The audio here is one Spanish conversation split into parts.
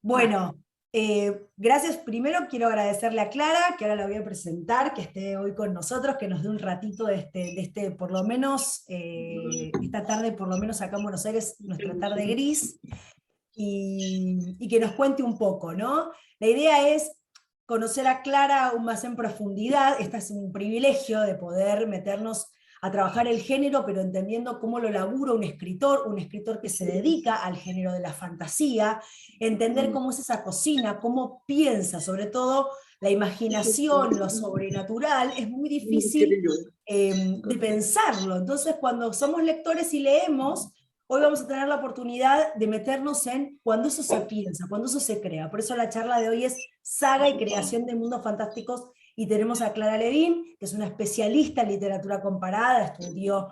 Bueno, gracias. Primero quiero agradecerle a Clara, que ahora la voy a presentar, que esté hoy con nosotros, que nos dé un ratito por lo menos, esta tarde, por lo menos acá en Buenos Aires, nuestra tarde gris, y que nos cuente un poco, ¿no? La idea es conocer a Clara aún más en profundidad. Este es un privilegio de poder meternos a trabajar el género, pero entendiendo cómo lo labura un escritor que se dedica al género de la fantasía, entender cómo es esa cocina, cómo piensa, sobre todo la imaginación, lo sobrenatural, es muy difícil de pensarlo. Entonces, cuando somos lectores y leemos, hoy vamos a tener la oportunidad de meternos en cuando eso se piensa, cuando eso se crea. Por eso la charla de hoy es saga y creación de mundos fantásticos, y tenemos a Clara Levin, que es una especialista en literatura comparada, estudió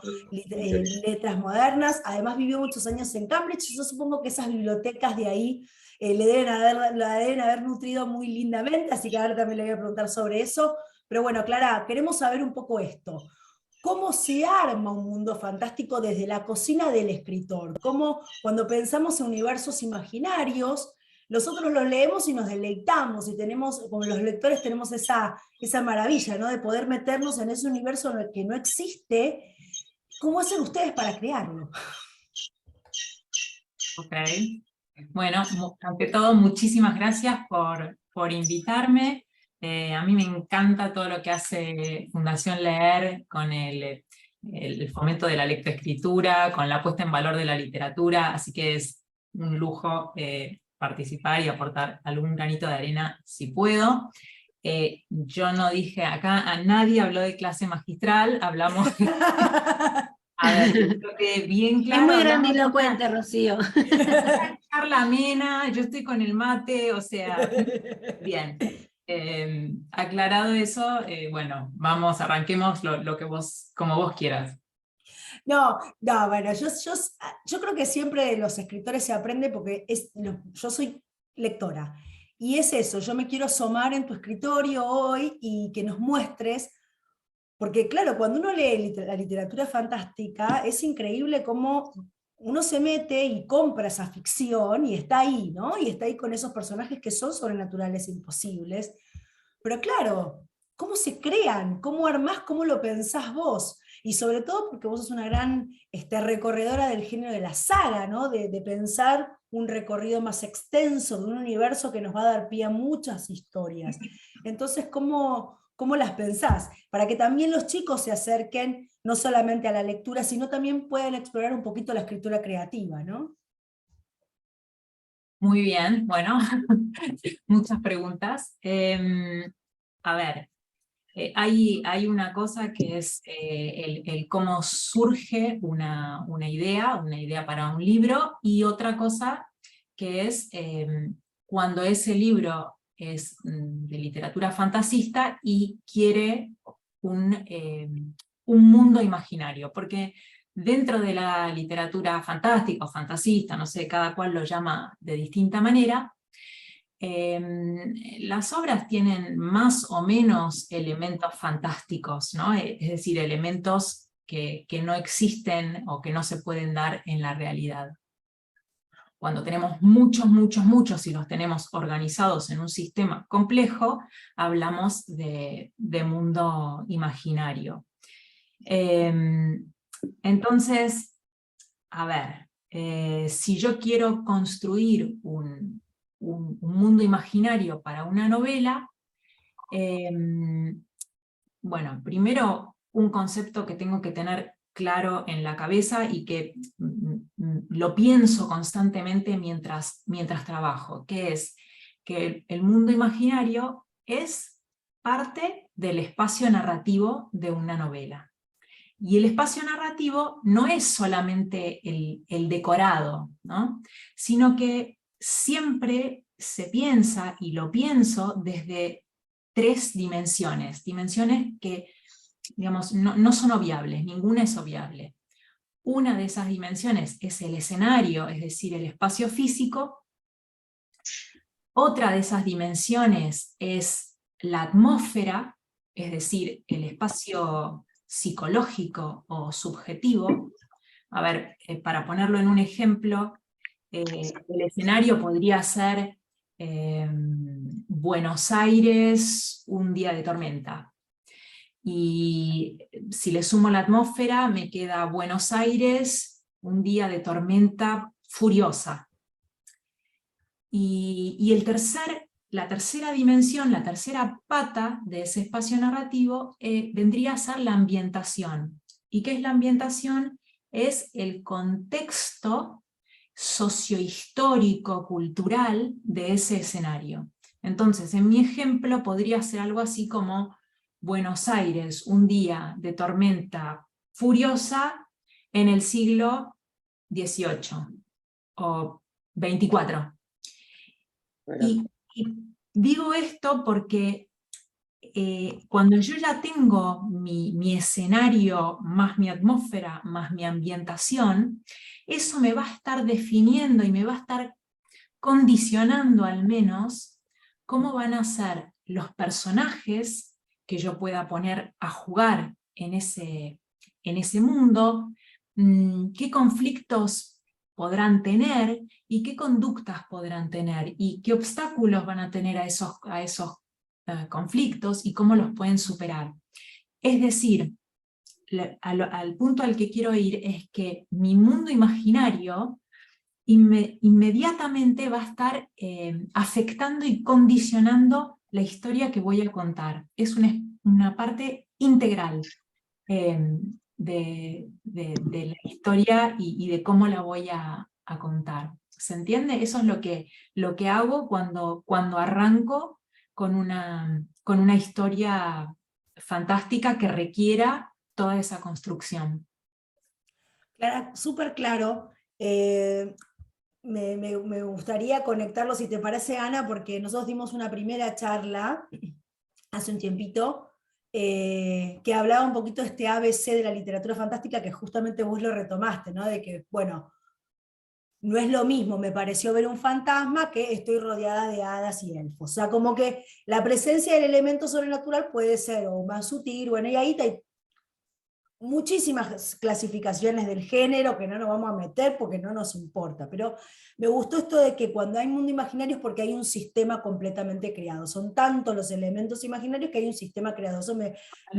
letras modernas, además vivió muchos años en Cambridge. Yo supongo que esas bibliotecas de ahí la deben haber nutrido muy lindamente, así que ahora también le voy a preguntar sobre eso. Pero bueno, Clara, queremos saber un poco esto. ¿Cómo se arma un mundo fantástico desde la cocina del escritor? ¿Cómo, cuando pensamos en universos imaginarios, nosotros los leemos y nos deleitamos, y tenemos, como los lectores tenemos esa maravilla, ¿no?, de poder meternos en ese universo en el que no existe? ¿Cómo hacen ustedes para crearlo? Ok. Bueno, ante todo, muchísimas gracias por invitarme. A mí me encanta todo lo que hace Fundación Leer con el fomento de la lectoescritura, con la puesta en valor de la literatura, así que es un lujo participar y aportar algún granito de arena si puedo. Yo no dije acá, a nadie habló de clase magistral, hablamos... A ver, creo que bien Es claro, muy hablamos de grandilocuente, Rocío. una charla amena, yo estoy con el mate, o sea, bien. Aclarado eso, bueno, vamos, arranquemos lo que vos, como vos quieras. No, no, bueno, yo creo que siempre de los escritores se aprende porque yo soy lectora. Y es eso, yo me quiero asomar en tu escritorio hoy y que nos muestres, porque claro, cuando uno lee la literatura fantástica, es increíble cómo uno se mete y compra esa ficción y está ahí, ¿no? Y está ahí con esos personajes que son sobrenaturales e imposibles. Pero claro, ¿cómo se crean? ¿Cómo armás? ¿Cómo lo pensás vos? Y sobre todo porque vos sos una gran recorredora del género de la saga, ¿no? De pensar un recorrido más extenso de un universo que nos va a dar pie a muchas historias. Entonces, ¿cómo las pensás? Para que también los chicos se acerquen no solamente a la lectura, sino también puedan explorar un poquito la escritura creativa, ¿no? Muy bien, bueno, muchas preguntas. A ver, hay una cosa que es el cómo surge una idea para un libro, y otra cosa que es cuando ese libro es de literatura fantasista y quiere un mundo imaginario, porque dentro de la literatura fantástica o fantasista, no sé, cada cual lo llama de distinta manera, las obras tienen más o menos elementos fantásticos, ¿no? Es decir, elementos que no existen o que no se pueden dar en la realidad. Cuando tenemos muchos y los tenemos organizados en un sistema complejo, hablamos de mundo imaginario. Entonces, a ver, si yo quiero construir un mundo imaginario para una novela, bueno, primero un concepto que tengo que tener claro en la cabeza y que lo pienso constantemente mientras trabajo, que es que el mundo imaginario es parte del espacio narrativo de una novela. Y el espacio narrativo no es solamente el decorado, ¿no?, sino que siempre se piensa, y lo pienso, desde tres dimensiones que, digamos, no son obviables, ninguna es obviable. Una de esas dimensiones es el escenario, es decir, el espacio físico. Otra de esas dimensiones es la atmósfera, es decir, el espacio psicológico o subjetivo. A ver, para ponerlo en un ejemplo, el escenario podría ser Buenos Aires, un día de tormenta. Y si le sumo la atmósfera, me queda Buenos Aires, un día de tormenta furiosa. Y la tercera dimensión, la tercera pata de ese espacio narrativo vendría a ser la ambientación. ¿Y qué es la ambientación? Es el contexto sociohistórico, cultural de ese escenario. Entonces, en mi ejemplo podría ser algo así como Buenos Aires, un día de tormenta furiosa en el siglo XVIII o XXIV. Y digo esto porque cuando yo ya tengo mi escenario, más mi atmósfera, más mi ambientación, eso me va a estar definiendo y me va a estar condicionando al menos cómo van a ser los personajes que yo pueda poner a jugar en ese mundo, qué conflictos podrán tener y qué conductas podrán tener y qué obstáculos van a tener a esos conflictos y cómo los pueden superar. Es decir, al punto al que quiero ir es que mi mundo imaginario inmediatamente va a estar afectando y condicionando la historia que voy a contar. Es una parte integral de la historia y de cómo la voy a contar. ¿Se entiende? Eso es lo que hago cuando arranco con una historia fantástica que requiera toda esa construcción. Clara, súper claro. Me gustaría conectarlo, si te parece, Ana, porque nosotros dimos una primera charla hace un tiempito, que hablaba un poquito de este ABC de la literatura fantástica, que justamente vos lo retomaste, ¿no? De que, bueno, no es lo mismo, me pareció ver un fantasma que estoy rodeada de hadas y elfos. O sea, como que la presencia del elemento sobrenatural puede ser o más sutil, bueno, y ahí hay muchísimas clasificaciones del género que no nos vamos a meter porque no nos importa, pero me gustó esto de que cuando hay mundo imaginario es porque hay un sistema completamente creado, son tantos los elementos imaginarios que hay un sistema creado. Eso me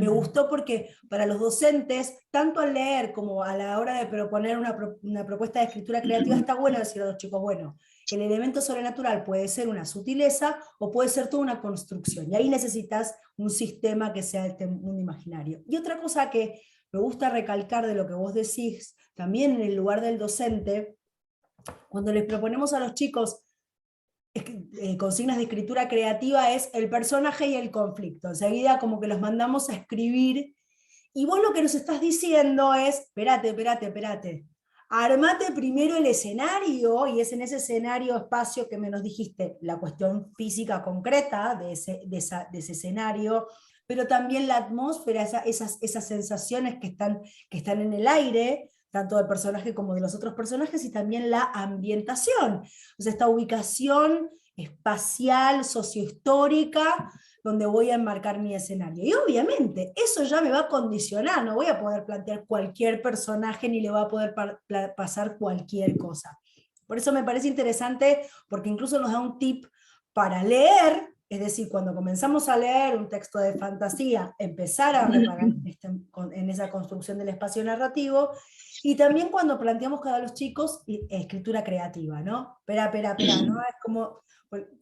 gustó porque para los docentes, tanto al leer como a la hora de proponer una propuesta de escritura creativa, está bueno decir a los chicos, bueno, el elemento sobrenatural puede ser una sutileza o puede ser toda una construcción, y ahí necesitas un sistema que sea este mundo imaginario. Y otra cosa que me gusta recalcar de lo que vos decís, también en el lugar del docente, cuando les proponemos a los chicos consignas de escritura creativa, es el personaje y el conflicto. Enseguida como que los mandamos a escribir, y vos lo que nos estás diciendo es, espérate, armate primero el escenario, y es en ese escenario, espacio que me nos dijiste, la cuestión física concreta de ese escenario, pero también la atmósfera, esas sensaciones que están en el aire, tanto del personaje como de los otros personajes, y también la ambientación, o sea, esta ubicación espacial, sociohistórica, donde voy a enmarcar mi escenario. Y obviamente, eso ya me va a condicionar, no voy a poder plantear cualquier personaje ni le va a poder pasar cualquier cosa. Por eso me parece interesante, porque incluso nos da un tip para leer, es decir, cuando comenzamos a leer un texto de fantasía, empezar a reparar en esa construcción del espacio narrativo, y también cuando planteamos cada los chicos escritura creativa, ¿no? Espera, ¿no? Es como,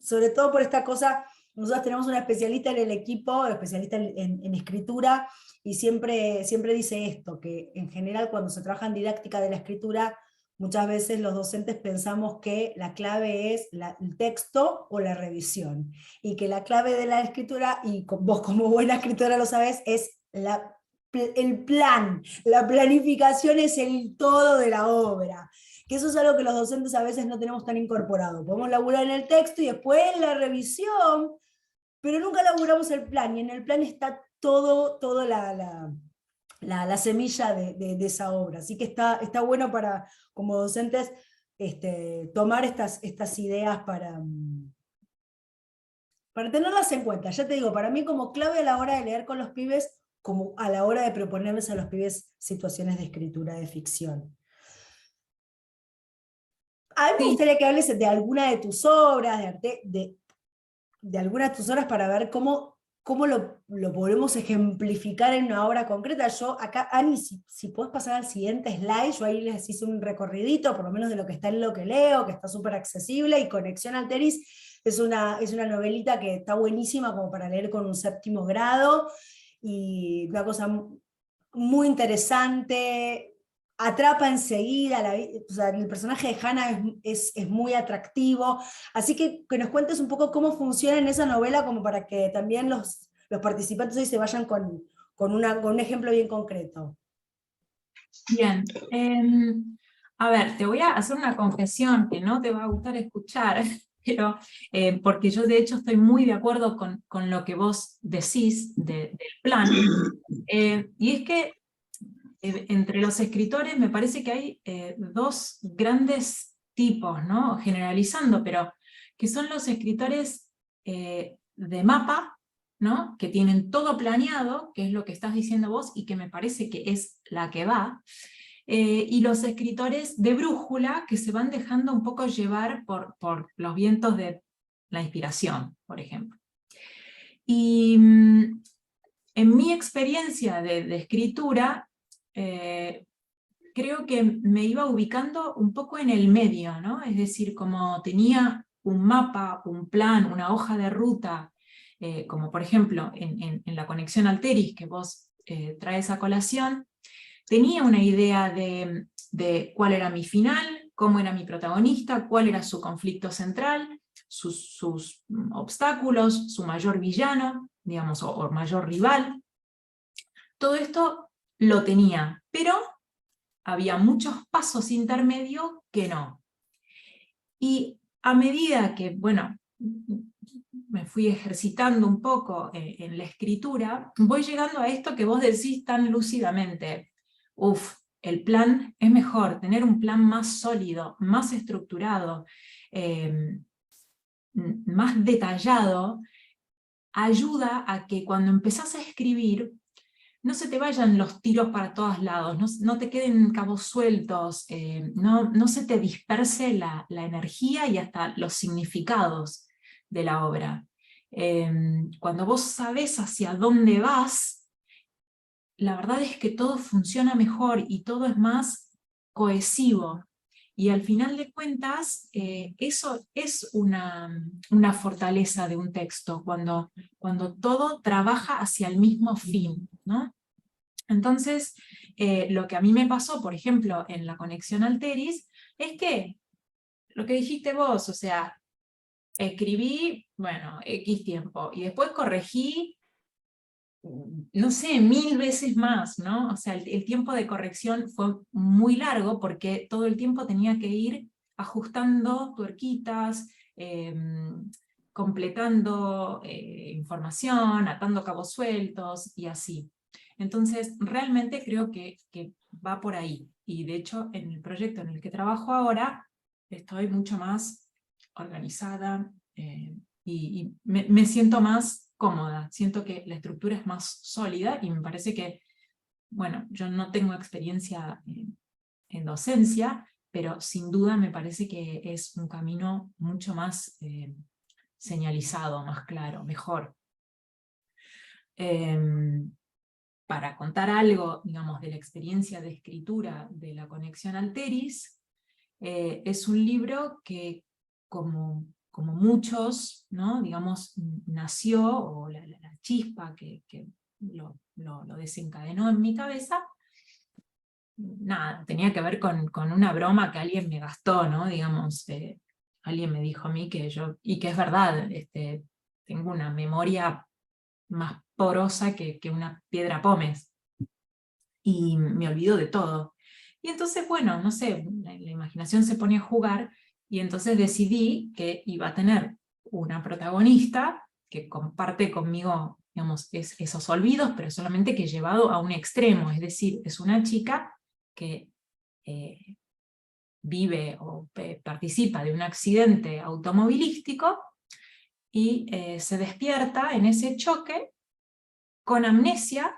sobre todo por esta cosa, nosotros tenemos una especialista en el equipo, especialista en escritura, y siempre dice esto, que en general cuando se trabaja en didáctica de la escritura, muchas veces los docentes pensamos que la clave es el texto o la revisión, y que la clave de la escritura, y vos como buena escritora lo sabés, es el plan, la planificación es el todo de la obra. Que eso es algo que los docentes a veces no tenemos tan incorporado. Podemos laburar en el texto y después en la revisión, pero nunca laburamos el plan, y en el plan está todo la semilla de esa obra. Así que está bueno para, como docentes, tomar estas ideas para tenerlas en cuenta. Ya te digo, para mí como clave a la hora de leer con los pibes, como a la hora de proponerles a los pibes situaciones de escritura de ficción. A mí me Sí, gustaría que hables de alguna de tus obras, de arte, de alguna de tus obras para ver cómo lo podemos ejemplificar en una obra concreta. Yo acá, Ani, si podés pasar al siguiente slide, yo ahí les hice un recorridito, por lo menos de lo que está en Lo que leo, que está súper accesible, y Conexión Alteris es una novelita que está buenísima como para leer con un séptimo grado, y una cosa muy interesante, atrapa enseguida, o sea, el personaje de Hannah es muy atractivo, así que nos cuentes un poco cómo funciona en esa novela, como para que también los participantes hoy se vayan con un ejemplo bien concreto. bien. A ver, te voy a hacer una confesión que no te va a gustar escuchar, pero porque yo de hecho estoy muy de acuerdo con lo que vos decís del plan, y es que entre los escritores me parece que hay dos grandes tipos, ¿no? Generalizando, pero que son los escritores de mapa, ¿no? Que tienen todo planeado, que es lo que estás diciendo vos, y que me parece que es la que va, y los escritores de brújula, que se van dejando un poco llevar por los vientos de la inspiración, por ejemplo. Y en mi experiencia de escritura, creo que me iba ubicando un poco en el medio, ¿no? Es decir, como tenía un mapa, un plan, una hoja de ruta, como por ejemplo en la conexión Alteris que vos traes a colación, tenía una idea de cuál era mi final, cómo era mi protagonista, cuál era su conflicto central, sus obstáculos, su mayor villano, digamos, o mayor rival. Todo esto lo tenía, pero había muchos pasos intermedios que no. Y a medida que, bueno, me fui ejercitando un poco en la escritura, voy llegando a esto que vos decís tan lúcidamente. Uf, el plan es mejor, tener un plan más sólido, más estructurado, eh, más detallado, ayuda a que cuando empezás a escribir, no se te vayan los tiros para todos lados, no te queden cabos sueltos, no se te disperse la energía y hasta los significados de la obra. Cuando vos sabés hacia dónde vas, la verdad es que todo funciona mejor y todo es más cohesivo. Y al final de cuentas, eso es una fortaleza de un texto, cuando todo trabaja hacia el mismo fin, ¿no? Entonces, lo que a mí me pasó, por ejemplo, en la conexión Alteris, es que lo que dijiste vos, o sea, escribí, bueno, X tiempo, y después corregí, no sé, 1000 veces más, ¿no? O sea, el tiempo de corrección fue muy largo porque todo el tiempo tenía que ir ajustando tuerquitas, completando información, atando cabos sueltos y así. Entonces, realmente creo que va por ahí. Y de hecho, en el proyecto en el que trabajo ahora, estoy mucho más organizada, y me siento más cómoda, siento que la estructura es más sólida y me parece que, bueno, yo no tengo experiencia en docencia, pero sin duda me parece que es un camino mucho más señalizado, más claro, mejor. Para contar algo, digamos, de la experiencia de escritura de la conexión Alteris, es un libro que, como muchos, ¿no? Digamos, nació, o la chispa que lo desencadenó en mi cabeza, nada, tenía que ver con una broma que alguien me gastó, ¿no? Digamos, alguien me dijo a mí que yo, y que es verdad, tengo una memoria más porosa que una piedra pómez, y me olvido de todo. Y entonces, bueno, no sé, la imaginación se pone a jugar, y entonces decidí que iba a tener una protagonista que comparte conmigo, digamos, esos olvidos, pero solamente que llevado a un extremo, es decir, es una chica que eh, vive o participa de un accidente automovilístico y se despierta en ese choque con amnesia.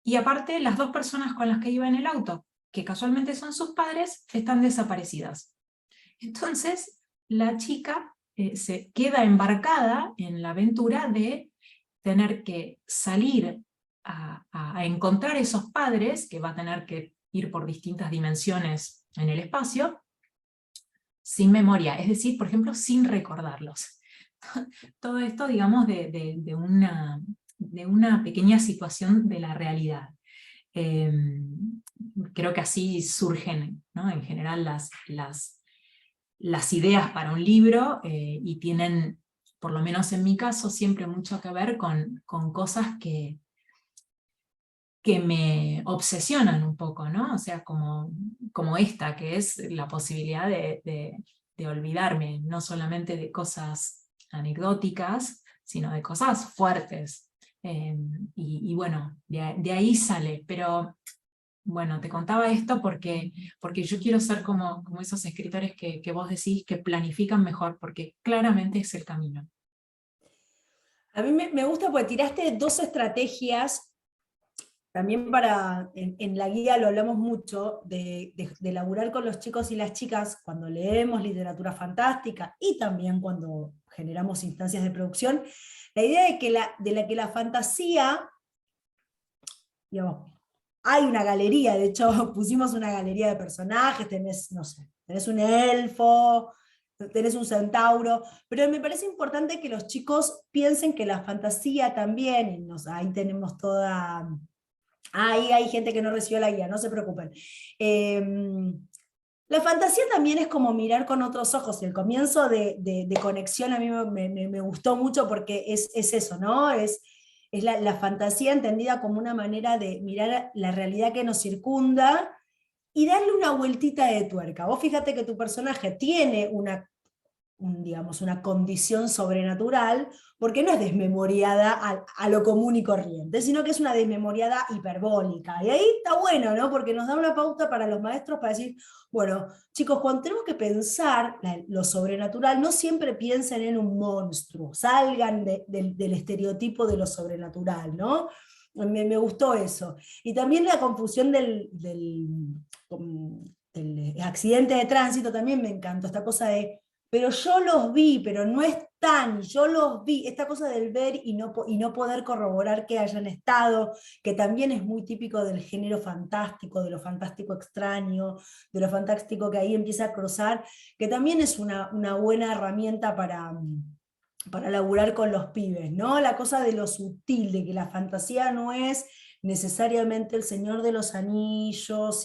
Y aparte, las dos personas con las que iba en el auto, que casualmente son sus padres, están desaparecidas. Entonces la chica se queda embarcada en la aventura de tener que salir a encontrar esos padres, que va a tener que ir por distintas dimensiones en el espacio, sin memoria, es decir, por ejemplo, sin recordarlos. Todo esto, digamos, de una pequeña situación de la realidad. Creo que así surgen, ¿no?, en general las ideas para un libro, y tienen, por lo menos en mi caso, siempre mucho que ver con cosas que me obsesionan un poco, ¿no? O sea, como esta, que es la posibilidad de olvidarme, no solamente de cosas anecdóticas, sino de cosas fuertes. Y bueno, de ahí sale, pero bueno, te contaba esto porque yo quiero ser como esos escritores que vos decís que planifican mejor, porque claramente es el camino. A mí me gusta porque tiraste dos estrategias. También en la guía lo hablamos mucho, de laburar con los chicos y las chicas cuando leemos literatura fantástica y también cuando generamos instancias de producción, la idea de que la fantasía, digamos, hay una galería, de hecho pusimos una galería de personajes, tenés, no sé, tenés un elfo, tenés un centauro, pero me parece importante que los chicos piensen que la fantasía también, ahí tenemos toda... Ahí hay gente que no recibió la guía, no se preocupen. La fantasía también es como mirar con otros ojos, y el comienzo de conexión a mí me gustó mucho porque es eso, ¿no? Es la fantasía entendida como una manera de mirar la realidad que nos circunda y darle una vueltita de tuerca. Vos fíjate que tu personaje tiene digamos, una condición sobrenatural, porque no es desmemoriada a lo común y corriente, sino que es una desmemoriada hiperbólica. Y ahí está bueno, ¿no? Porque nos da una pauta para los maestros para decir, bueno, chicos, cuando tenemos que pensar lo sobrenatural, no siempre piensen en un monstruo, salgan del estereotipo de lo sobrenatural, ¿no? Me gustó eso. Y también la confusión del accidente de tránsito también me encantó, esta cosa de pero yo los vi, pero no están, yo los vi, esta cosa del ver y no poder corroborar que hayan estado, que también es muy típico del género fantástico, de lo fantástico extraño, de lo fantástico que ahí empieza a cruzar, que también es una buena herramienta para laburar con los pibes, ¿no? La cosa de lo sutil, de que la fantasía no es necesariamente el Señor de los Anillos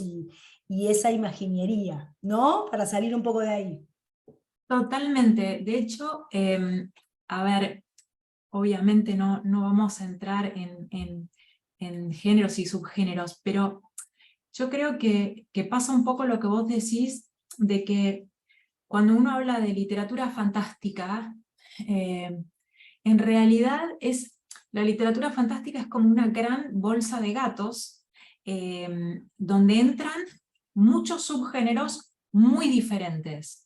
y esa imaginería, ¿no? Para salir un poco de ahí. Totalmente. De hecho, a ver, obviamente no vamos a entrar en géneros y subgéneros, pero yo creo que pasa un poco lo que vos decís, de que cuando uno habla de literatura fantástica, en realidad la literatura fantástica es como una gran bolsa de gatos, donde entran muchos subgéneros muy diferentes.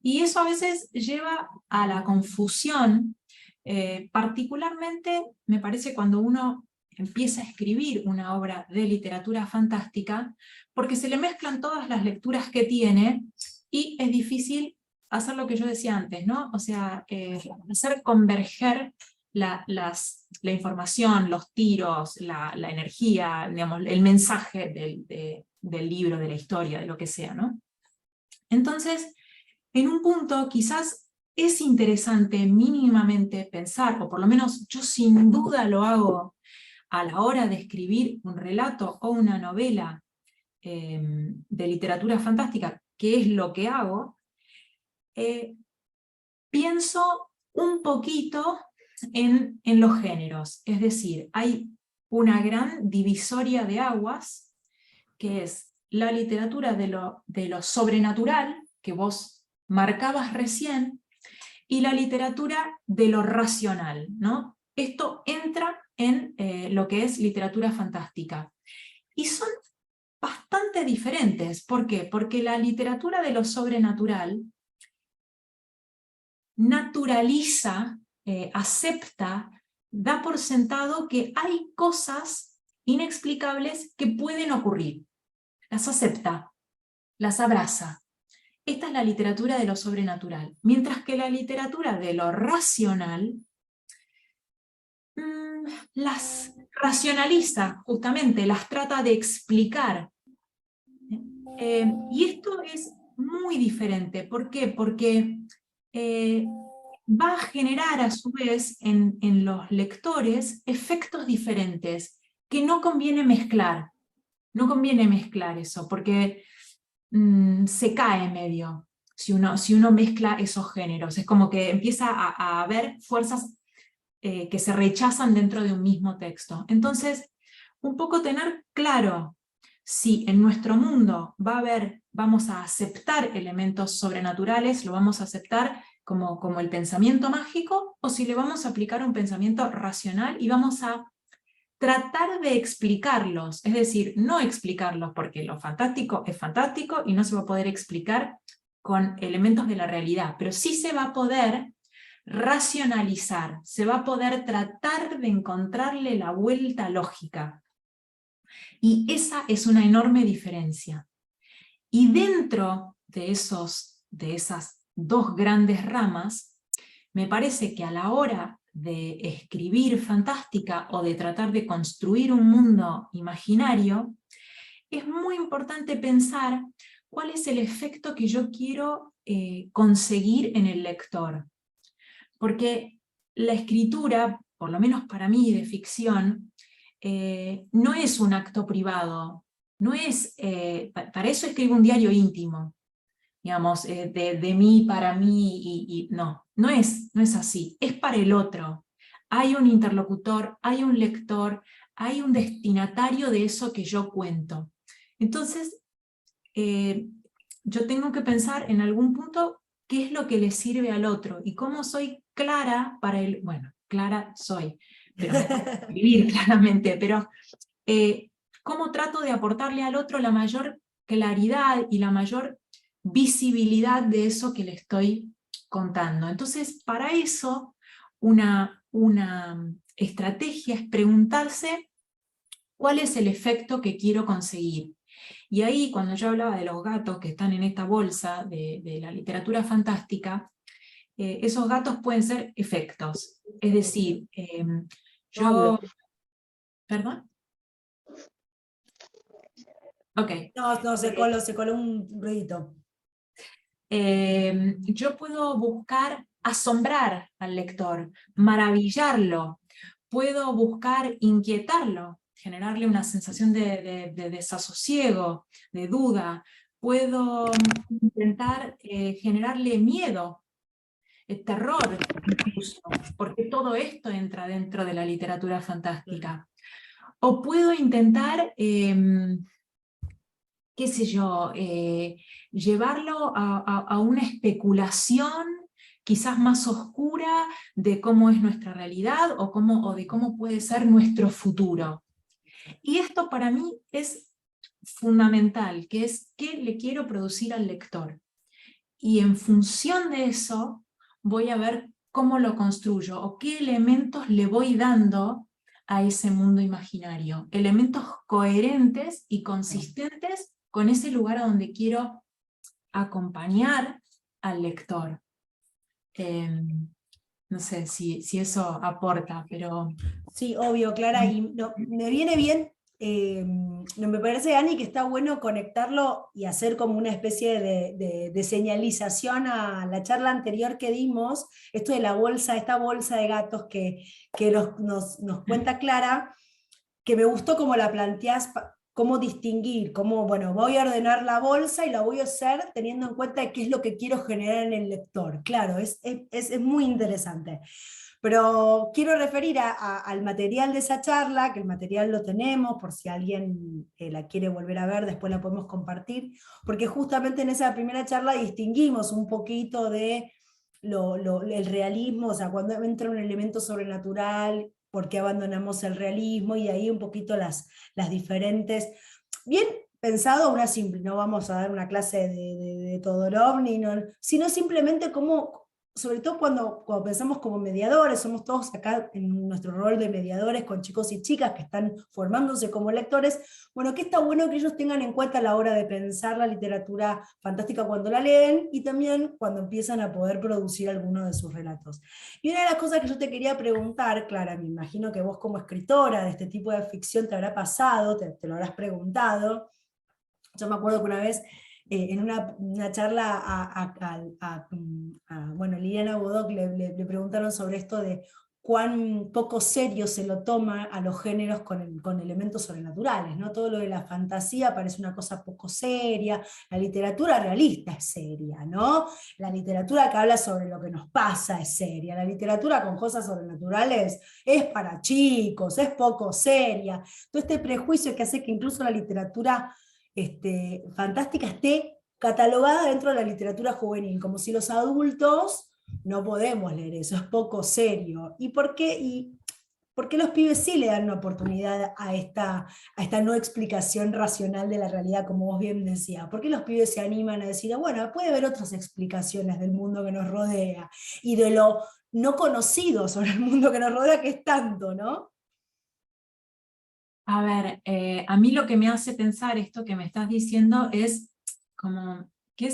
Y eso a veces lleva a la confusión, particularmente me parece cuando uno empieza a escribir una obra de literatura fantástica, porque se le mezclan todas las lecturas que tiene y es difícil hacer lo que yo decía antes, ¿no? O sea, hacer converger la información, los tiros, la energía, digamos, el mensaje del libro, de la historia, de lo que sea, ¿no? Entonces, en un punto quizás es interesante mínimamente pensar, o por lo menos yo sin duda lo hago a la hora de escribir un relato o una novela de literatura fantástica, que es lo que hago, pienso un poquito en los géneros, es decir, hay una gran divisoria de aguas, que es la literatura de lo sobrenatural, que vos marcabas recién, y la literatura de lo racional, ¿no? Esto entra en lo que es literatura fantástica. Y son bastante diferentes. ¿Por qué? Porque la literatura de lo sobrenatural naturaliza, acepta, da por sentado que hay cosas inexplicables que pueden ocurrir. Las acepta, las abraza. esta es la literatura de lo sobrenatural. Mientras que la literatura de lo racional las racionaliza, justamente, las trata de explicar. Y esto es muy diferente. ¿Por qué? Porque va a generar a su vez en los lectores efectos diferentes que no conviene mezclar. No conviene mezclar eso, porque se cae medio si uno mezcla esos géneros. Es como que empieza a haber fuerzas que se rechazan dentro de un mismo texto. Entonces, un poco tener claro si en nuestro mundo vamos a aceptar elementos sobrenaturales, lo vamos a aceptar como el pensamiento mágico, o si le vamos a aplicar un pensamiento racional y vamos a tratar de explicarlos, es decir, no explicarlos porque lo fantástico es fantástico y no se va a poder explicar con elementos de la realidad, pero sí se va a poder racionalizar, se va a poder tratar de encontrarle la vuelta lógica. Y esa es una enorme diferencia. Y dentro de esas dos grandes ramas, me parece que a la hora de escribir fantástica o de tratar de construir un mundo imaginario, es muy importante pensar cuál es el efecto que yo quiero conseguir en el lector. Porque la escritura, por lo menos para mí de ficción, no es un acto privado, no es, para eso escribo un diario íntimo, digamos, de mí, para mí, no es así, es para el otro. Hay un interlocutor, hay un lector, hay un destinatario de eso que yo cuento. Entonces, yo tengo que pensar en algún punto qué es lo que le sirve al otro, y cómo soy clara para él. Bueno, clara soy, pero me cuesta escribir claramente, pero cómo trato de aportarle al otro la mayor claridad y la mayor visibilidad de eso que le estoy contando. Entonces, para eso, una estrategia es preguntarse cuál es el efecto que quiero conseguir. Y ahí, cuando yo hablaba de los gatos que están en esta bolsa de la literatura fantástica, esos gatos pueden ser efectos. Es decir, yo... ¿Perdón? Ok. No, se coló un ruidito. Yo puedo buscar asombrar al lector, maravillarlo, puedo buscar inquietarlo, generarle una sensación de desasosiego, de duda, puedo intentar generarle miedo, terror incluso, porque todo esto entra dentro de la literatura fantástica. O puedo intentar qué sé yo, llevarlo a una especulación quizás más oscura de cómo es nuestra realidad o de cómo puede ser nuestro futuro. Y esto para mí es fundamental, que es qué le quiero producir al lector. Y en función de eso voy a ver cómo lo construyo o qué elementos le voy dando a ese mundo imaginario. Elementos coherentes y consistentes con ese lugar a donde quiero acompañar al lector. No sé si eso aporta, pero... Sí, obvio, Clara, y no, me viene bien, no, me parece, Ani, que está bueno conectarlo y hacer como una especie de señalización a la charla anterior que dimos, esto de la bolsa, esta bolsa de gatos que nos cuenta Clara, que me gustó cómo la planteás, cómo distinguir, cómo, bueno, voy a ordenar la bolsa y la voy a hacer teniendo en cuenta qué es lo que quiero generar en el lector. Claro, es muy interesante. Pero quiero referir al material de esa charla, que el material lo tenemos, por si alguien la quiere volver a ver, después la podemos compartir, porque justamente en esa primera charla distinguimos un poquito de el realismo, o sea, cuando entra un elemento sobrenatural, por qué abandonamos el realismo, y ahí un poquito las diferentes, bien pensado, una simple, no vamos a dar una clase de Todorov, sino simplemente cómo sobre todo cuando pensamos como mediadores, somos todos acá en nuestro rol de mediadores con chicos y chicas que están formándose como lectores, bueno, que está bueno que ellos tengan en cuenta a la hora de pensar la literatura fantástica cuando la leen, y también cuando empiezan a poder producir alguno de sus relatos. Y una de las cosas que yo te quería preguntar, Clara, me imagino que vos como escritora de este tipo de ficción te habrá pasado, te lo habrás preguntado. Yo me acuerdo que una vez en una charla bueno, Liliana Bodoc le preguntaron sobre esto de cuán poco serio se lo toma a los géneros con elementos sobrenaturales, ¿no? Todo lo de la fantasía parece una cosa poco seria, la literatura realista es seria, ¿no? La literatura que habla sobre lo que nos pasa es seria, la literatura con cosas sobrenaturales es para chicos, es poco seria. Todo este prejuicio que hace que incluso la literatura fantástica esté catalogada dentro de la literatura juvenil, como si los adultos no podemos leer eso, es poco serio. ¿Y por qué? ¿Por qué los pibes sí le dan una oportunidad a esta no explicación racional de la realidad, como vos bien decías? ¿Por qué los pibes se animan a decir, bueno, puede haber otras explicaciones del mundo que nos rodea y de lo no conocido sobre el mundo que nos rodea, que es tanto, ¿no? A ver, a mí lo que me hace pensar esto que me estás diciendo es como que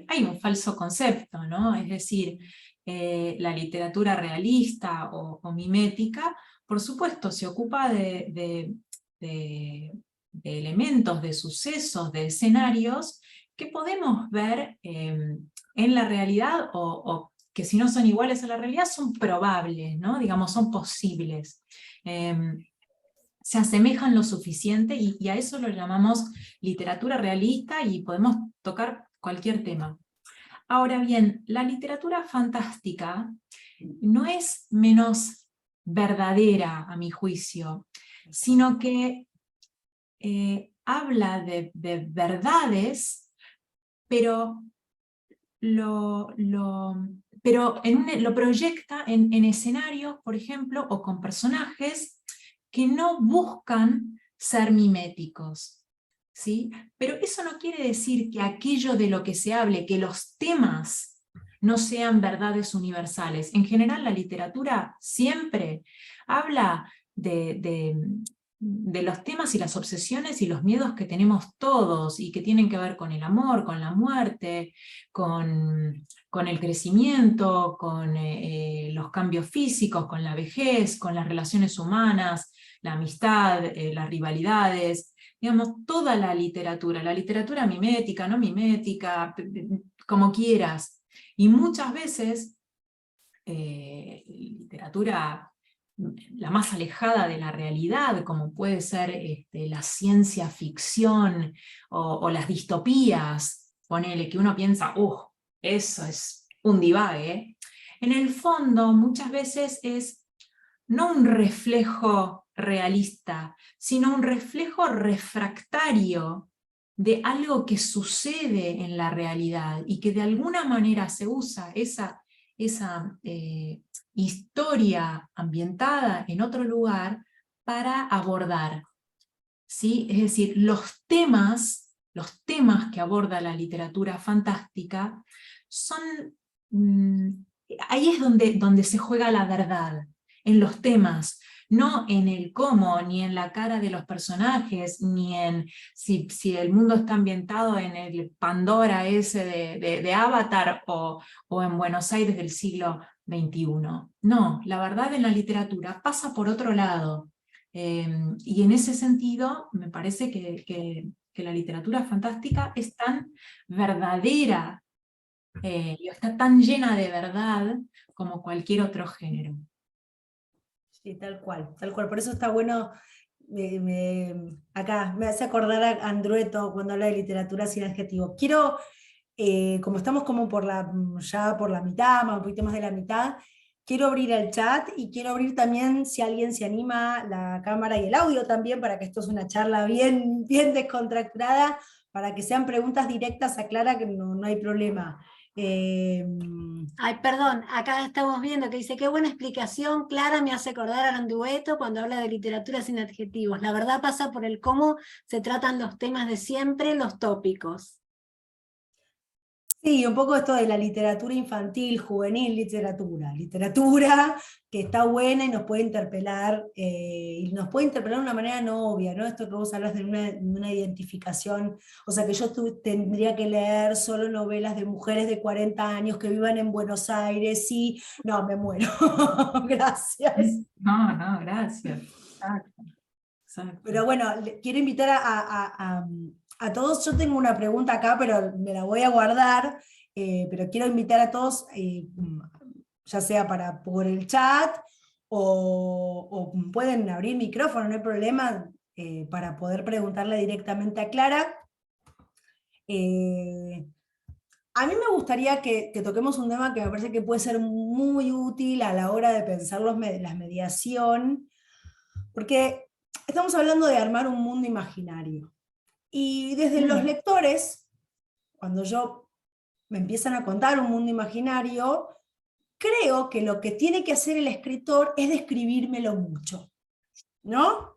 hay un falso concepto, ¿no? Es decir, la literatura realista o mimética, por supuesto, se ocupa de elementos, de sucesos, de escenarios que podemos ver en la realidad o que si no son iguales a la realidad son probables, ¿no? Digamos, son posibles. Se asemejan lo suficiente y a eso lo llamamos literatura realista y podemos tocar cualquier tema. Ahora bien, la literatura fantástica no es menos verdadera, a mi juicio, sino que habla de verdades, pero lo proyecta en escenarios, por ejemplo, o con personajes que no buscan ser miméticos, ¿sí? Pero eso no quiere decir que aquello de lo que se hable, que los temas no sean verdades universales. En general, la literatura siempre habla de los temas y las obsesiones y los miedos que tenemos todos y que tienen que ver con el amor, con la muerte, con el crecimiento, con los cambios físicos, con la vejez, con las relaciones humanas, la amistad, las rivalidades, digamos, toda la literatura mimética, no mimética, como quieras. Y muchas veces literatura la más alejada de la realidad, como puede ser la ciencia ficción o las distopías, ponele, que uno piensa, eso es un divague. En el fondo, muchas veces es no un reflejo realista, sino un reflejo refractario de algo que sucede en la realidad y que de alguna manera se usa esa historia ambientada en otro lugar para abordar, ¿sí? Es decir, los temas que aborda la literatura fantástica son, ahí es donde se juega la verdad, en los temas, no en el cómo, ni en la cara de los personajes, ni en si el mundo está ambientado en el Pandora ese de Avatar o en Buenos Aires del siglo XXI. No, la verdad en la literatura pasa por otro lado. Y en ese sentido, me parece que la literatura fantástica es tan verdadera y está tan llena de verdad como cualquier otro género. Sí, tal cual, tal cual. Por eso está bueno, acá me hace acordar a Andrueto cuando habla de literatura sin adjetivos. Quiero, como estamos como ya por la mitad, un poquito más de la mitad, quiero abrir el chat y quiero abrir también, si alguien se anima, la cámara y el audio también, para que esto es una charla bien, bien descontracturada, para que sean preguntas directas a Clara, que no hay problema. Eh, Ay, perdón, acá estamos viendo que dice, qué buena explicación, Clara, me hace acordar a Landueto cuando habla de literatura sin adjetivos. La verdad pasa por el cómo se tratan los temas de siempre, los tópicos. Sí, un poco esto de la literatura infantil, juvenil, literatura que está buena y nos puede interpelar, y nos puede interpelar de una manera no obvia, ¿no? Esto que vos hablas de una identificación, o sea que yo tendría que leer solo novelas de mujeres de 40 años que vivan en Buenos Aires, y no, me muero, gracias. No, no, gracias. Exacto, exacto. Pero bueno, quiero invitar a todos, yo tengo una pregunta acá, pero me la voy a guardar, pero quiero invitar a todos, ya sea por el chat, o pueden abrir micrófono, no hay problema, para poder preguntarle directamente a Clara. A mí me gustaría que toquemos un tema que me parece que puede ser muy útil a la hora de pensar la mediación, porque estamos hablando de armar un mundo imaginario. Y desde los lectores, cuando me empiezan a contar un mundo imaginario, creo que lo que tiene que hacer el escritor es describírmelo mucho, ¿no?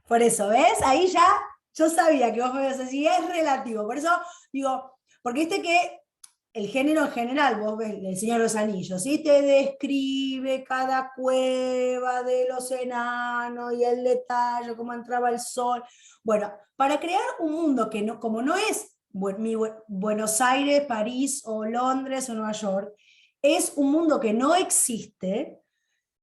Por eso, ¿ves? Ahí ya yo sabía que vos me ibas a decir, es relativo. Por eso digo, porque viste que el género en general, vos ves El Señor de los Anillos, ¿sí? Te describe cada cueva de los enanos y el detalle, cómo entraba el sol. Bueno, para crear un mundo que no, como no es Buenos Aires, París o Londres o Nueva York, es un mundo que no existe,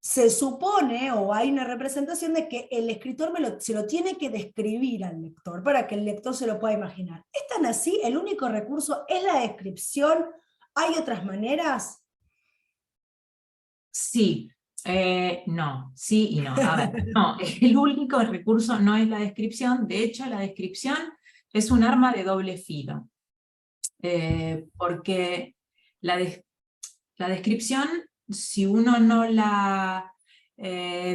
se supone, o hay una representación de que el escritor se lo tiene que describir al lector para que el lector se lo pueda imaginar. ¿Es tan así? ¿El único recurso es la descripción? ¿Hay otras maneras? Sí, no, sí y no. A ver, no, el único recurso no es la descripción. De hecho, la descripción es un arma de doble filo. Porque la descripción, si uno no la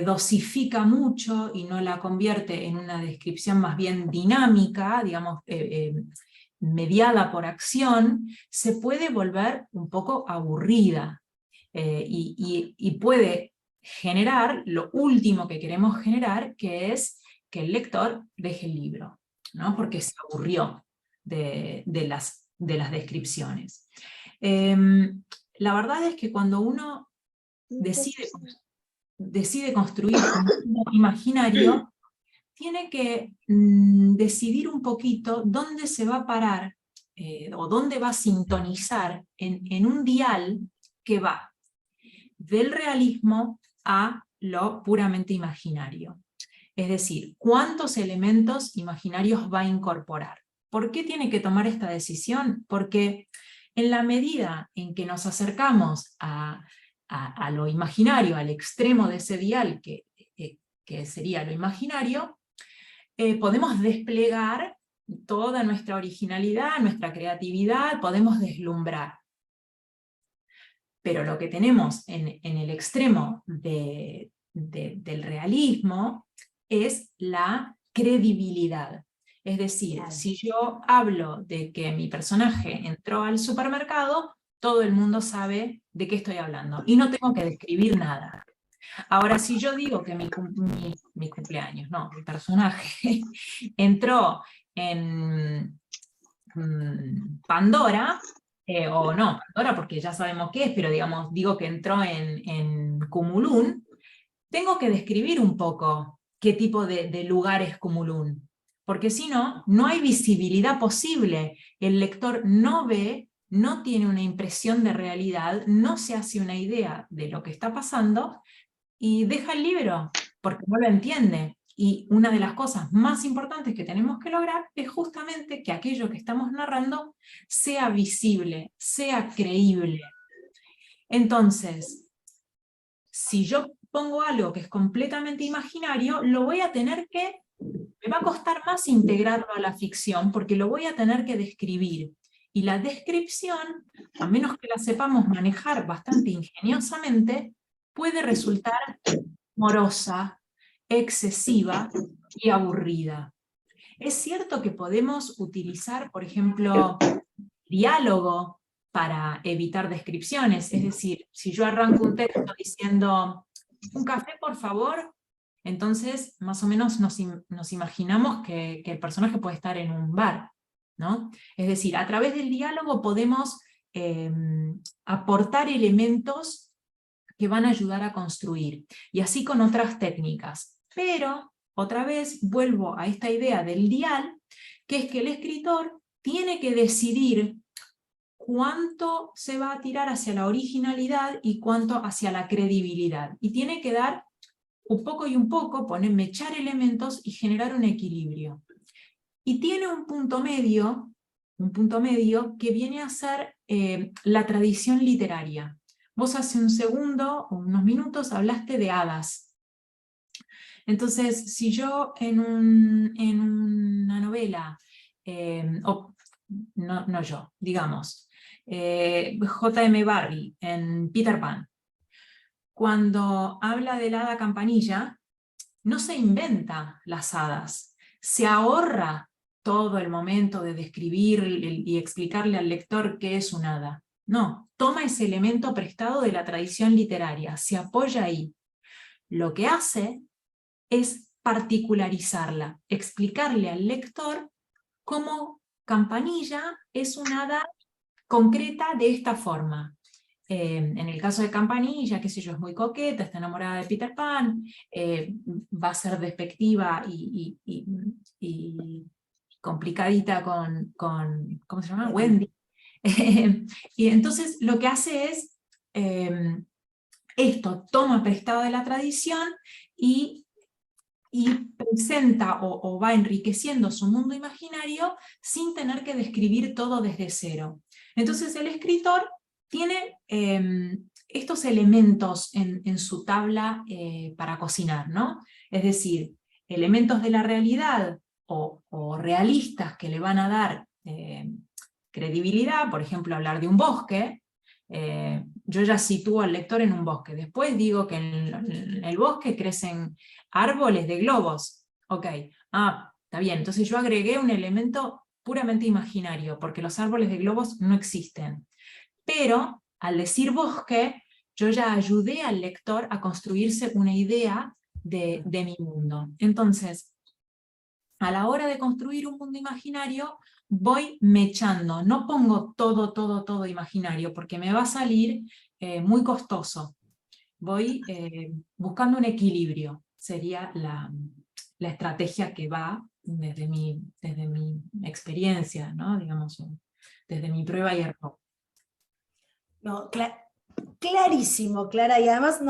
dosifica mucho y no la convierte en una descripción más bien dinámica, digamos, mediada por acción, se puede volver un poco aburrida. Y puede generar lo último que queremos generar, que es que el lector deje el libro, ¿no? Porque se aburrió de las descripciones. La verdad es que cuando uno decide construir un mundo imaginario, tiene que decidir un poquito dónde se va a parar, o dónde va a sintonizar en un dial que va del realismo a lo puramente imaginario. Es decir, ¿cuántos elementos imaginarios va a incorporar? ¿Por qué tiene que tomar esta decisión? Porque en la medida en que nos acercamos a lo imaginario, al extremo de ese dial que sería lo imaginario, podemos desplegar toda nuestra originalidad, nuestra creatividad, podemos deslumbrar. Pero lo que tenemos en el extremo del realismo es la credibilidad. Es decir, si yo hablo de que mi personaje entró al supermercado, todo el mundo sabe de qué estoy hablando, y no tengo que describir nada. Ahora, si yo digo que mi cumpleaños, no, mi personaje entró en Pandora, o no, Pandora porque ya sabemos qué es, pero digamos, digo que entró en Cumulún, tengo que describir un poco qué tipo de lugar es Cumulún, porque si no, no hay visibilidad posible, el lector no ve, no tiene una impresión de realidad, no se hace una idea de lo que está pasando, y deja el libro, porque no lo entiende. Y una de las cosas más importantes que tenemos que lograr es justamente que aquello que estamos narrando sea visible, sea creíble. Entonces, si yo pongo algo que es completamente imaginario, lo voy a tener que, me va a costar más integrarlo a la ficción, porque lo voy a tener que describir. Y la descripción, a menos que la sepamos manejar bastante ingeniosamente, puede resultar morosa, excesiva y aburrida. Es cierto que podemos utilizar, por ejemplo, diálogo para evitar descripciones, es decir, si yo arranco un texto diciendo «un café, por favor», entonces más o menos nos imaginamos que el personaje puede estar en un bar, ¿no? Es decir, a través del diálogo podemos aportar elementos que van a ayudar a construir, y así con otras técnicas. Pero, otra vez, vuelvo a esta idea del dial, que es que el escritor tiene que decidir cuánto se va a tirar hacia la originalidad y cuánto hacia la credibilidad. Y tiene que dar un poco y un poco, mechar elementos y generar un equilibrio. Y tiene un punto medio que viene a ser la tradición literaria. Vos hace un segundo, o unos minutos, hablaste de hadas. Entonces, si yo en una novela, no yo, digamos, J.M. Barrie en Peter Pan, cuando habla de la hada Campanilla, no se inventa las hadas, se ahorra todo el momento de describir y explicarle al lector qué es un hada. No, toma ese elemento prestado de la tradición literaria, se apoya ahí. Lo que hace es particularizarla, explicarle al lector cómo Campanilla es una hada concreta de esta forma. En el caso de Campanilla, qué sé yo, es muy coqueta, está enamorada de Peter Pan, va a ser despectiva y complicadita con ¿cómo se llama? Wendy. Y entonces lo que hace es esto, toma prestado de la tradición y presenta o va enriqueciendo su mundo imaginario sin tener que describir todo desde cero. Entonces el escritor tiene estos elementos en su tabla para cocinar, ¿no? Es decir, elementos de la realidad o realistas que le van a dar credibilidad, por ejemplo, hablar de un bosque. Yo ya sitúo al lector en un bosque, después digo que en el bosque crecen árboles de globos. Ok, está bien, entonces yo agregué un elemento puramente imaginario, porque los árboles de globos no existen. Pero al decir bosque, yo ya ayudé al lector a construirse una idea de mi mundo. Entonces, a la hora de construir un mundo imaginario, voy mechando, no pongo todo imaginario, porque me va a salir muy costoso. Voy buscando un equilibrio, sería la estrategia que va desde mi experiencia, ¿no? Digamos, desde mi prueba y error. No, clarísimo, Clara, y además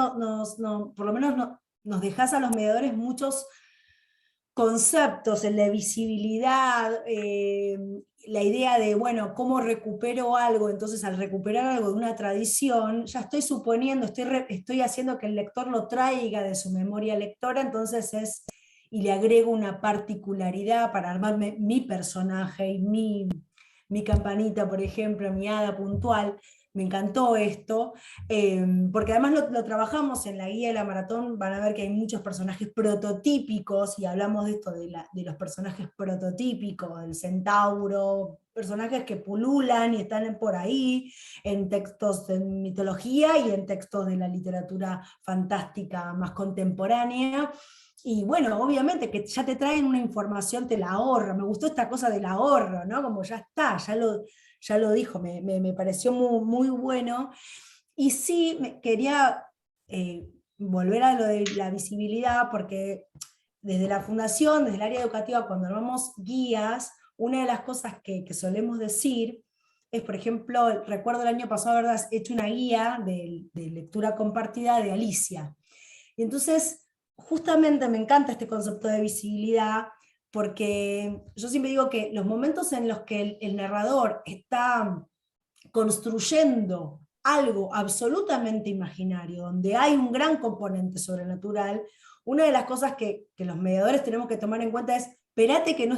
por lo menos nos dejás a los mediadores muchos conceptos, el de visibilidad, la idea de, bueno, cómo recupero algo, entonces al recuperar algo de una tradición, ya estoy suponiendo, estoy haciendo que el lector lo traiga de su memoria lectora, entonces y le agrego una particularidad para armarme mi personaje y mi campanita, por ejemplo, mi hada puntual. Me encantó esto, porque además lo trabajamos en la guía de la maratón, van a ver que hay muchos personajes prototípicos, y hablamos de esto, de los personajes prototípicos, del centauro, personajes que pululan y están por ahí, en textos de mitología y en textos de la literatura fantástica más contemporánea. Y bueno, obviamente que ya te traen una información, te la ahorra. Me gustó esta cosa del ahorro, ¿no? Como ya está, ya lo dijo, me pareció muy, muy bueno. Y sí, quería volver a lo de la visibilidad, porque desde la fundación, desde el área educativa, cuando armamos guías, una de las cosas que solemos decir es, por ejemplo, recuerdo el año pasado haber hecho una guía de lectura compartida de Alicia. Y entonces, justamente me encanta este concepto de visibilidad, porque yo siempre digo que los momentos en los que el narrador está construyendo algo absolutamente imaginario, donde hay un gran componente sobrenatural, una de las cosas que los mediadores tenemos que tomar en cuenta es, espérate que no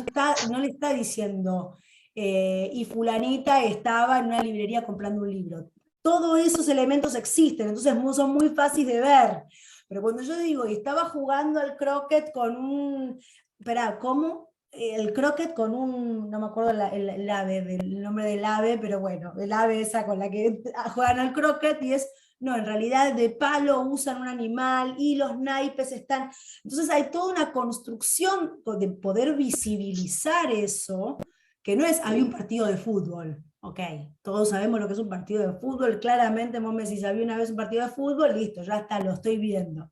le está diciendo, y fulanita estaba en una librería comprando un libro. Todos esos elementos existen, entonces son muy fáciles de ver. Pero cuando yo digo, y estaba jugando al croquet con un... Espera, ¿cómo? El croquet con un... No me acuerdo el ave, el nombre del ave, pero bueno, el ave esa con la que juegan al croquet, y es... No, en realidad de palo usan un animal y los naipes están... Entonces hay toda una construcción de poder visibilizar eso, que no es, había un partido de fútbol. Ok, todos sabemos lo que es un partido de fútbol, claramente vos me decís, había una vez un partido de fútbol, listo, ya está, lo estoy viendo.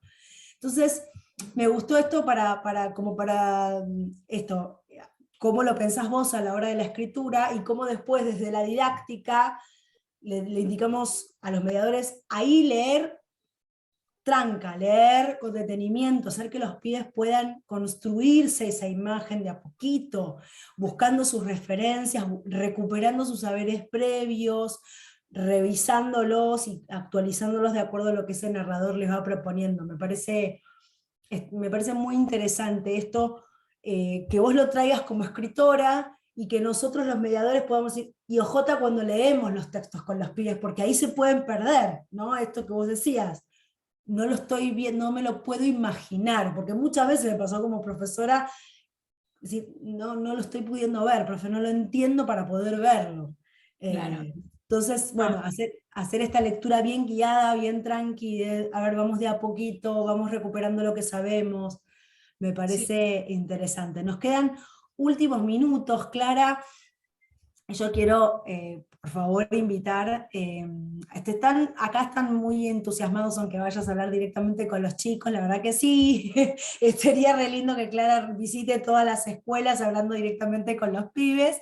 Entonces, me gustó esto como para esto, cómo lo pensás vos a la hora de la escritura y cómo después desde la didáctica le indicamos a los mediadores ahí leer tranca, leer con detenimiento, hacer que los pibes puedan construirse esa imagen de a poquito, buscando sus referencias, recuperando sus saberes previos, revisándolos y actualizándolos de acuerdo a lo que ese narrador les va proponiendo. Me parece muy interesante esto, que vos lo traigas como escritora y que nosotros los mediadores podamos decir, y ojota cuando leemos los textos con los pibes, porque ahí se pueden perder, ¿no? Esto que vos decías, no lo estoy viendo, no me lo puedo imaginar, porque muchas veces me pasó como profesora, decir, no lo estoy pudiendo ver, profe, no lo entiendo para poder verlo. Claro. Entonces, bueno, hacer esta lectura bien guiada, bien tranqui, a ver, vamos de a poquito, vamos recuperando lo que sabemos, me parece interesante. Nos quedan últimos minutos, Clara. Yo quiero, por favor, invitar, acá están muy entusiasmados aunque vayas a hablar directamente con los chicos, la verdad que sí, sería re lindo que Clara visite todas las escuelas hablando directamente con los pibes,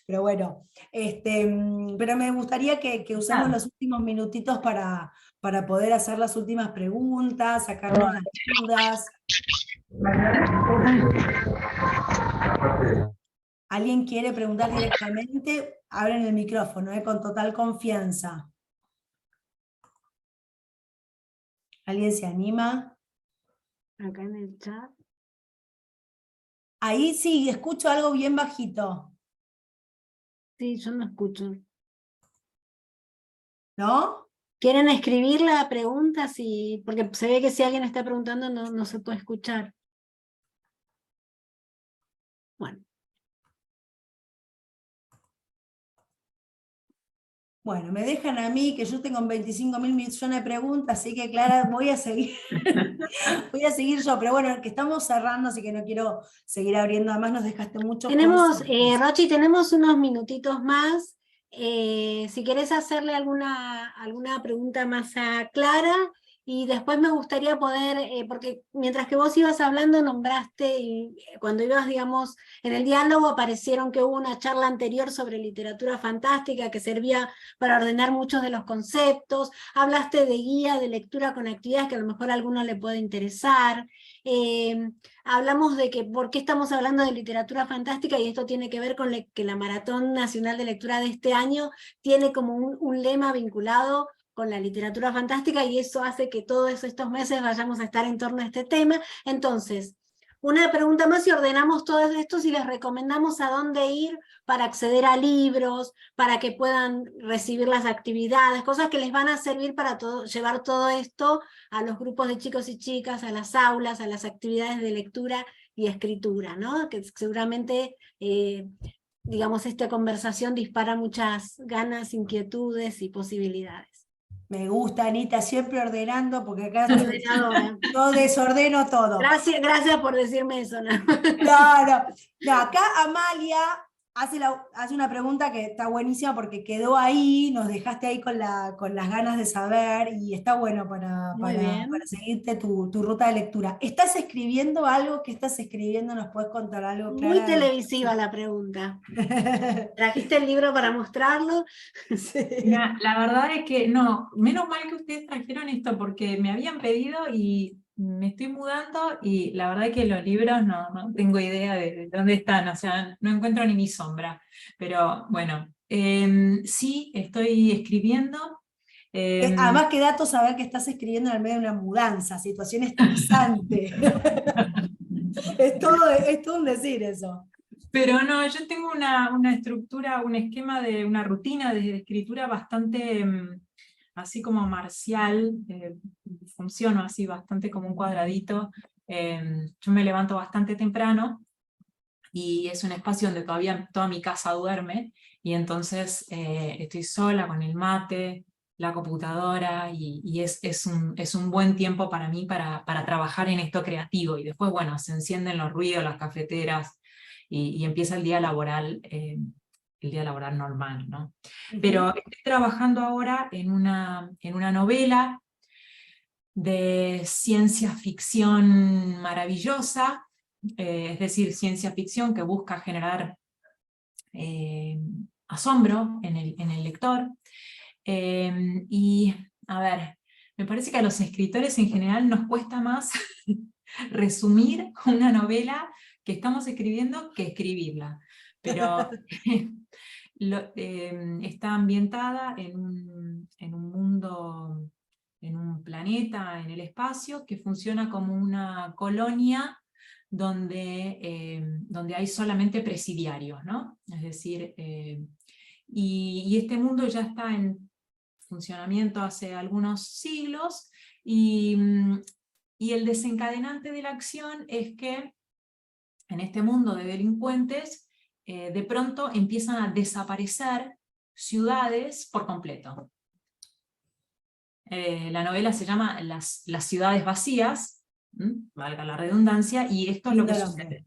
pero bueno, pero me gustaría que usemos los últimos minutitos para poder hacer las últimas preguntas, sacarnos las dudas. ¿Alguien quiere preguntar directamente? Abren el micrófono, con total confianza. ¿Alguien se anima? Acá en el chat. Ahí sí, escucho algo bien bajito. Sí, yo no escucho. ¿No? ¿Quieren escribir la pregunta? Sí, porque se ve que si alguien está preguntando no se puede escuchar. Bueno. Bueno, me dejan a mí, que yo tengo 25.000 millones de preguntas, así que Clara, voy a seguir. Voy a seguir yo, pero bueno, que estamos cerrando, así que no quiero seguir abriendo. Además nos dejaste muchos Tenemos, consejos. Rochi, tenemos unos minutitos más. Si querés hacerle alguna pregunta más a Clara, y después me gustaría poder, porque mientras que vos ibas hablando nombraste, y cuando ibas, digamos, en el diálogo aparecieron que hubo una charla anterior sobre literatura fantástica que servía para ordenar muchos de los conceptos, hablaste de guía de lectura con actividades que a lo mejor a alguno le puede interesar, hablamos de que por qué estamos hablando de literatura fantástica, y esto tiene que ver con que la Maratón Nacional de Lectura de este año tiene como un lema vinculado con la literatura fantástica, y eso hace que todos estos meses vayamos a estar en torno a este tema. Entonces, una pregunta más, si ordenamos todos estos y les recomendamos a dónde ir para acceder a libros, para que puedan recibir las actividades, cosas que les van a servir para llevar todo esto a los grupos de chicos y chicas, a las aulas, a las actividades de lectura y escritura, ¿no? Que seguramente, digamos, esta conversación dispara muchas ganas, inquietudes y posibilidades. Me gusta, Anita, siempre ordenando, porque acá Ordenadora. yo desordeno todo. Gracias por decirme eso. ¿No? No, acá Amalia hace una pregunta que está buenísima porque quedó ahí, nos dejaste ahí con las ganas de saber y está bueno para seguirte tu ruta de lectura. ¿Estás escribiendo algo? ¿Qué estás escribiendo? ¿Nos puedes contar algo, Clara? Muy televisiva la pregunta. ¿Trajiste el libro para mostrarlo? Sí. Mira, la verdad es que no, menos mal que ustedes trajeron esto porque me habían pedido y me estoy mudando y la verdad es que los libros no tengo idea de dónde están, o sea, no encuentro ni mi sombra. Pero bueno, sí estoy escribiendo. Además, qué dato saber que estás escribiendo en el medio de una mudanza, situación estresante. es todo un decir eso. Pero no, yo tengo una estructura, un esquema de una rutina de escritura bastante así como marcial, funciono así bastante como un cuadradito. Yo me levanto bastante temprano y es un espacio donde todavía toda mi casa duerme, y entonces estoy sola con el mate, la computadora, y es un buen tiempo para mí para trabajar en esto creativo, y después, bueno, se encienden los ruidos, las cafeteras, y empieza el día laboral el día laboral normal, ¿no? Pero estoy trabajando ahora en una novela de ciencia ficción maravillosa, es decir, ciencia ficción que busca generar asombro en el lector. Y, a ver, me parece que a los escritores en general nos cuesta más resumir una novela que estamos escribiendo que escribirla. Pero está ambientada en un mundo, en un planeta, en el espacio, que funciona como una colonia donde hay solamente presidiarios, ¿no? Es decir, y este mundo ya está en funcionamiento hace algunos siglos, y el desencadenante de la acción es que en este mundo de delincuentes, de pronto empiezan a desaparecer ciudades por completo. La novela se llama Las ciudades vacías, valga la redundancia, y esto es lo que sucede.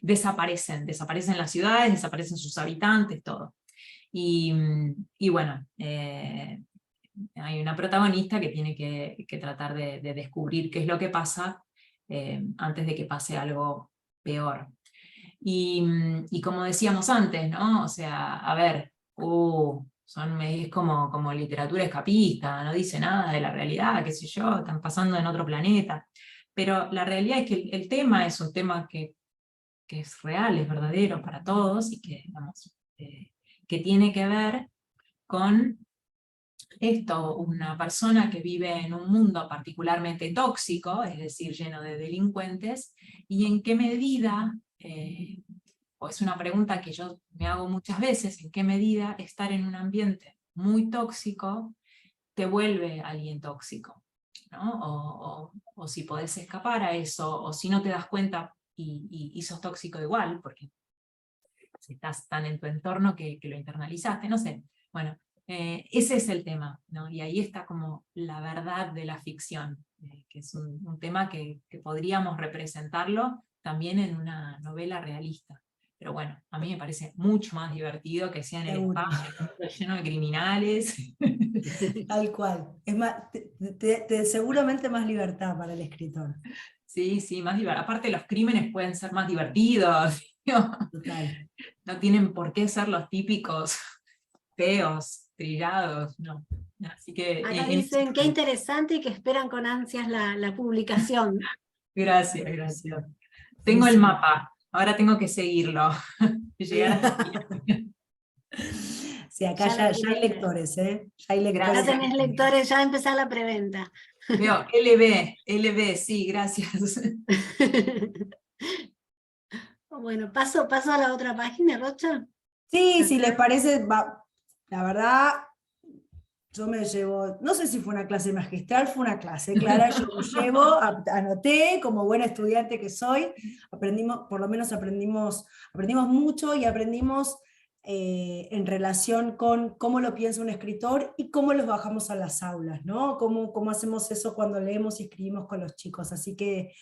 Desaparecen las ciudades, desaparecen sus habitantes, todo. Y bueno, hay una protagonista que tiene que tratar de descubrir qué es lo que pasa antes de que pase algo peor. Y como decíamos antes, ¿no? O sea, a ver, es como literatura escapista, no dice nada de la realidad, qué sé yo, están pasando en otro planeta. Pero la realidad es que el tema es un tema que es real, es verdadero para todos, y que, digamos, que tiene que ver con esto, una persona que vive en un mundo particularmente tóxico, es decir, lleno de delincuentes, y en qué medida, o es una pregunta que yo me hago muchas veces, en qué medida estar en un ambiente muy tóxico te vuelve alguien tóxico, ¿no? O si podés escapar a eso, o si no te das cuenta y sos tóxico igual, porque si estás tan en tu entorno que lo internalizaste, no sé. Bueno, ese es el tema, ¿no? Y ahí está como la verdad de la ficción, que es un tema que podríamos representarlo también en una novela realista. Pero bueno, a mí me parece mucho más divertido que sea en el espacio, lleno de criminales. Tal cual. Es más, seguramente más libertad para el escritor. Sí, sí, más divertido. Aparte los crímenes pueden ser más divertidos. Total. No tienen por qué ser los típicos feos, trillados, no. Así que, Acá dicen, qué interesante y que esperan con ansias la publicación. Gracias, gracias. Tengo el mapa, ahora tengo que seguirlo. Llegar hasta aquí. Sí, acá ya hay lectores, ¿eh? Ya hay lectores. Ya tenés lectores, ya empezá la preventa. Veo, LB, sí, gracias. Bueno, paso a la otra página, Rocha. Sí, si les parece, la verdad, yo me llevo, no sé si fue una clase magistral, fue una clase, Clara, yo me llevo, anoté, como buena estudiante que soy, aprendimos, por lo menos aprendimos mucho, y aprendimos en relación con cómo lo piensa un escritor y cómo los bajamos a las aulas, ¿no? Cómo hacemos eso cuando leemos y escribimos con los chicos. Así que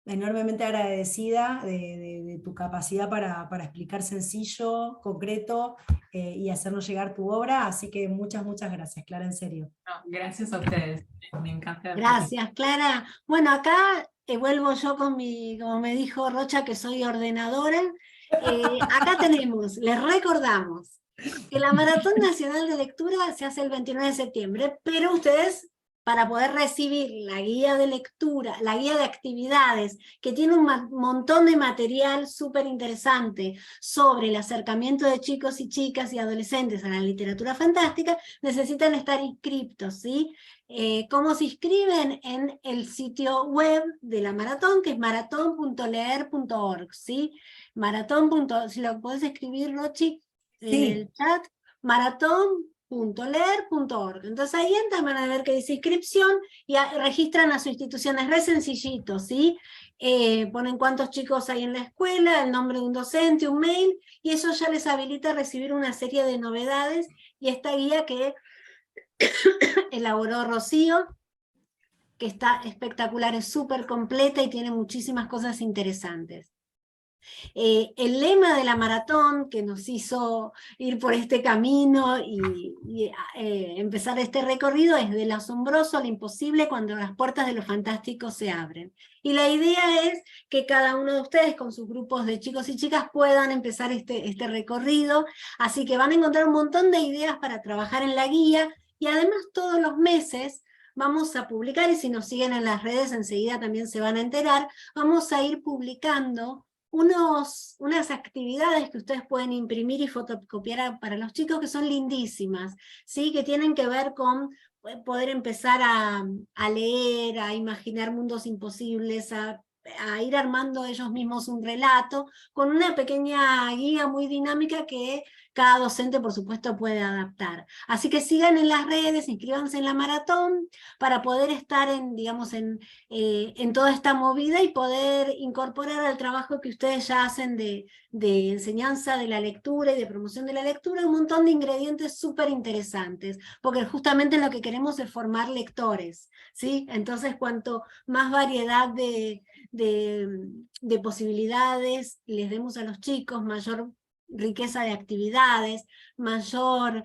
enormemente agradecida de tu capacidad para explicar sencillo, concreto, y hacernos llegar tu obra, así que muchas gracias, Clara, en serio. No, gracias a ustedes, me encanta. Gracias, Clara. Bueno, acá vuelvo yo con como me dijo Rocha, que soy ordenadora. Acá tenemos, les recordamos, que la Maratón Nacional de Lectura se hace el 29 de septiembre, pero ustedes, para poder recibir la guía de lectura, la guía de actividades, que tiene un montón de material súper interesante sobre el acercamiento de chicos y chicas y adolescentes a la literatura fantástica, necesitan estar inscriptos, ¿sí? ¿Cómo se inscriben? En el sitio web de la Maratón, que es maratón.leer.org, ¿sí? Si lo podés escribir, Rochi, en el chat, maratón.leer.org. Entonces ahí entran, van a ver que dice inscripción y registran a su institución. Es re sencillito, ¿sí? Ponen cuántos chicos hay en la escuela, el nombre de un docente, un mail, y eso ya les habilita a recibir una serie de novedades, y esta guía que elaboró Rocío, que está espectacular, es súper completa y tiene muchísimas cosas interesantes. El lema de la maratón que nos hizo ir por este camino y empezar este recorrido es del asombroso al imposible cuando las puertas de lo fantástico se abren. Y la idea es que cada uno de ustedes con sus grupos de chicos y chicas puedan empezar este recorrido, así que van a encontrar un montón de ideas para trabajar en la guía, y además todos los meses vamos a publicar, y si nos siguen en las redes enseguida también se van a enterar, vamos a ir publicando unas actividades que ustedes pueden imprimir y fotocopiar para los chicos, que son lindísimas, ¿sí? Que tienen que ver con poder empezar a leer, a imaginar mundos imposibles, a ir armando ellos mismos un relato, con una pequeña guía muy dinámica que cada docente por supuesto puede adaptar. Así que sigan en las redes, inscríbanse en la maratón, para poder estar digamos, en toda esta movida y poder incorporar al trabajo que ustedes ya hacen de enseñanza de la lectura y de promoción de la lectura un montón de ingredientes súper interesantes, porque justamente lo que queremos es formar lectores, ¿sí? Entonces cuanto más variedad de posibilidades les demos a los chicos, mayor riqueza de actividades, mayor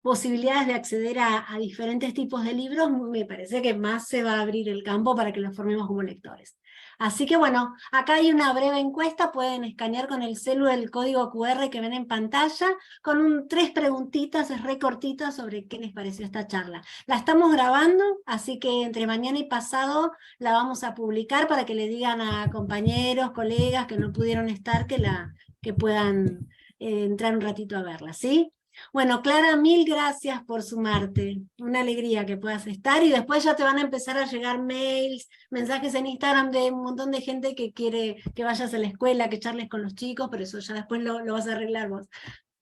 posibilidades de acceder a diferentes tipos de libros, me parece que más se va a abrir el campo para que los formemos como lectores. Así que bueno, acá hay una breve encuesta, pueden escanear con el celu el código QR que ven en pantalla, con 3 preguntitas, es re cortita, sobre qué les pareció esta charla. La estamos grabando, así que entre mañana y pasado la vamos a publicar para que le digan a compañeros, colegas que no pudieron estar, que puedan entrar un ratito a verla, ¿sí? Bueno, Clara, mil gracias por sumarte. Una alegría que puedas estar, y después ya te van a empezar a llegar mails, mensajes en Instagram de un montón de gente que quiere que vayas a la escuela, que charles con los chicos, pero eso ya después lo vas a arreglar vos.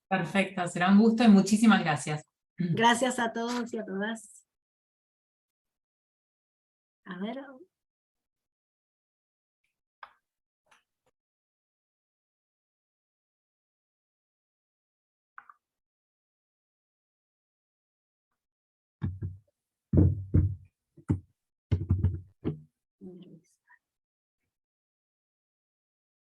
Perfecto, será un gusto y muchísimas gracias. Gracias a todos y a todas. A ver...